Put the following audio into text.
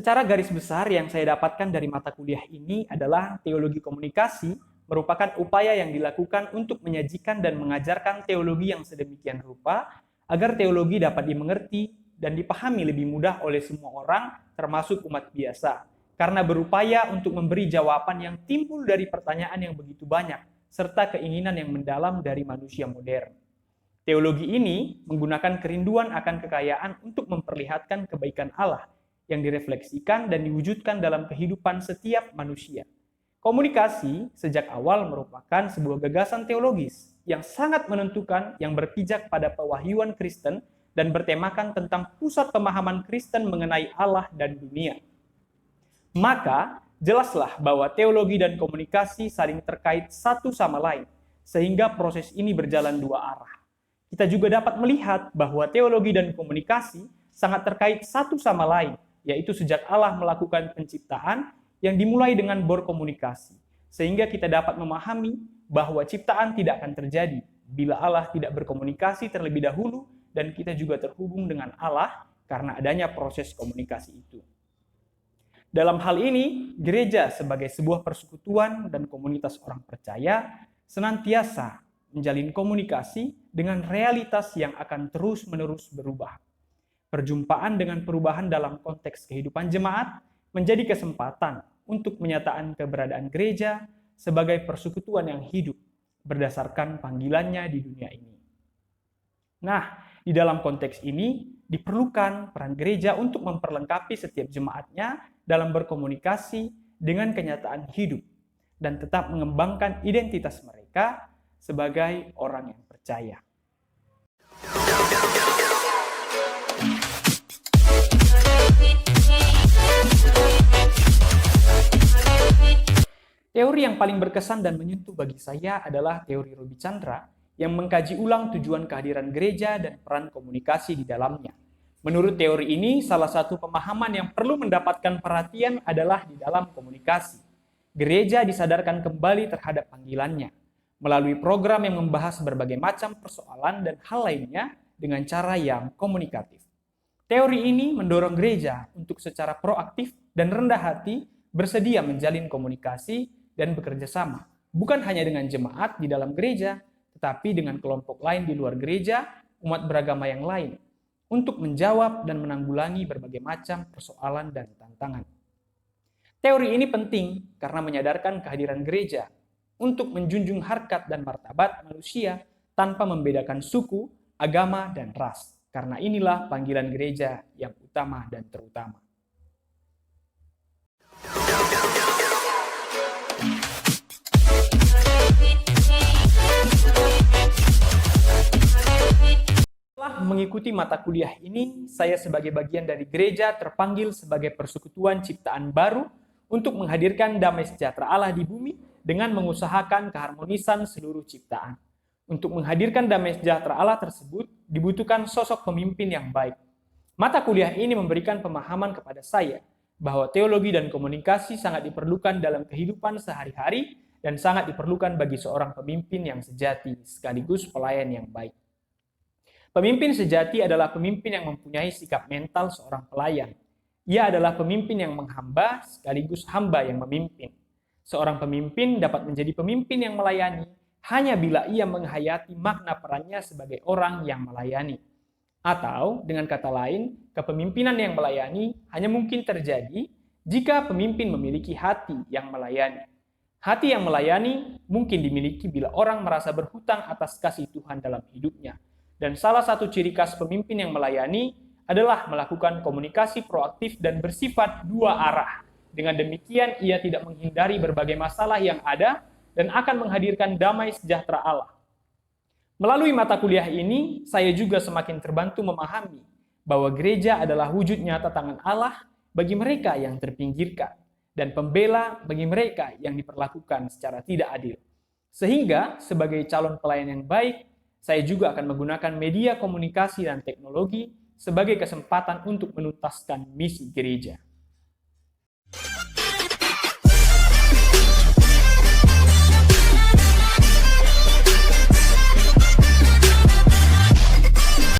Secara garis besar yang saya dapatkan dari mata kuliah ini adalah teologi komunikasi merupakan upaya yang dilakukan untuk menyajikan dan mengajarkan teologi yang sedemikian rupa agar teologi dapat dimengerti dan dipahami lebih mudah oleh semua orang termasuk umat biasa karena berupaya untuk memberi jawaban yang timbul dari pertanyaan yang begitu banyak serta keinginan yang mendalam dari manusia modern. Teologi ini menggunakan kerinduan akan kekayaan untuk memperlihatkan kebaikan Allah yang direfleksikan dan diwujudkan dalam kehidupan setiap manusia. Komunikasi sejak awal merupakan sebuah gagasan teologis yang sangat menentukan yang berpijak pada pewahyuan Kristen dan bertemakan tentang pusat pemahaman Kristen mengenai Allah dan dunia. Maka, jelaslah bahwa teologi dan komunikasi saling terkait satu sama lain, sehingga proses ini berjalan dua arah. Kita juga dapat melihat bahwa teologi dan komunikasi sangat terkait satu sama lain, yaitu sejak Allah melakukan penciptaan yang dimulai dengan berkomunikasi, sehingga kita dapat memahami bahwa ciptaan tidak akan terjadi bila Allah tidak berkomunikasi terlebih dahulu dan kita juga terhubung dengan Allah karena adanya proses komunikasi itu. Dalam hal ini, gereja sebagai sebuah persekutuan dan komunitas orang percaya senantiasa menjalin komunikasi dengan realitas yang akan terus-menerus berubah. Perjumpaan dengan perubahan dalam konteks kehidupan jemaat menjadi kesempatan untuk menyatakan keberadaan gereja sebagai persekutuan yang hidup berdasarkan panggilannya di dunia ini. Nah, di dalam konteks ini diperlukan peran gereja untuk memperlengkapi setiap jemaatnya dalam berkomunikasi dengan kenyataan hidup dan tetap mengembangkan identitas mereka sebagai orang yang percaya. Teori yang paling berkesan dan menyentuh bagi saya adalah teori Roby Chandra yang mengkaji ulang tujuan kehadiran gereja dan peran komunikasi di dalamnya. Menurut teori ini, salah satu pemahaman yang perlu mendapatkan perhatian adalah di dalam komunikasi. Gereja disadarkan kembali terhadap panggilannya melalui program yang membahas berbagai macam persoalan dan hal lainnya dengan cara yang komunikatif. Teori ini mendorong gereja untuk secara proaktif dan rendah hati bersedia menjalin komunikasi dan bekerja sama, bukan hanya dengan jemaat di dalam gereja, tetapi dengan kelompok lain di luar gereja, umat beragama yang lain, untuk menjawab dan menanggulangi berbagai macam persoalan dan tantangan. Teori ini penting karena menyadarkan kehadiran gereja untuk menjunjung harkat dan martabat manusia tanpa membedakan suku, agama, dan ras. Karena inilah panggilan gereja yang utama dan terutama. Setelah mengikuti mata kuliah ini, saya sebagai bagian dari gereja terpanggil sebagai persekutuan ciptaan baru untuk menghadirkan damai sejahtera Allah di bumi dengan mengusahakan keharmonisan seluruh ciptaan. Untuk menghadirkan damai sejahtera Allah tersebut, dibutuhkan sosok pemimpin yang baik. Mata kuliah ini memberikan pemahaman kepada saya bahwa teologi dan komunikasi sangat diperlukan dalam kehidupan sehari-hari dan sangat diperlukan bagi seorang pemimpin yang sejati sekaligus pelayan yang baik. Pemimpin sejati adalah pemimpin yang mempunyai sikap mental seorang pelayan. Ia adalah pemimpin yang menghamba sekaligus hamba yang memimpin. Seorang pemimpin dapat menjadi pemimpin yang melayani hanya bila ia menghayati makna perannya sebagai orang yang melayani. Atau dengan kata lain, kepemimpinan yang melayani hanya mungkin terjadi jika pemimpin memiliki hati yang melayani. Hati yang melayani mungkin dimiliki bila orang merasa berhutang atas kasih Tuhan dalam hidupnya. Dan salah satu ciri khas pemimpin yang melayani adalah melakukan komunikasi proaktif dan bersifat dua arah. Dengan demikian, ia tidak menghindari berbagai masalah yang ada dan akan menghadirkan damai sejahtera Allah. Melalui mata kuliah ini, saya juga semakin terbantu memahami bahwa gereja adalah wujud nyata tangan Allah bagi mereka yang terpinggirkan dan pembela bagi mereka yang diperlakukan secara tidak adil. Sehingga, sebagai calon pelayan yang baik, saya juga akan menggunakan media komunikasi dan teknologi sebagai kesempatan untuk menuntaskan misi gereja.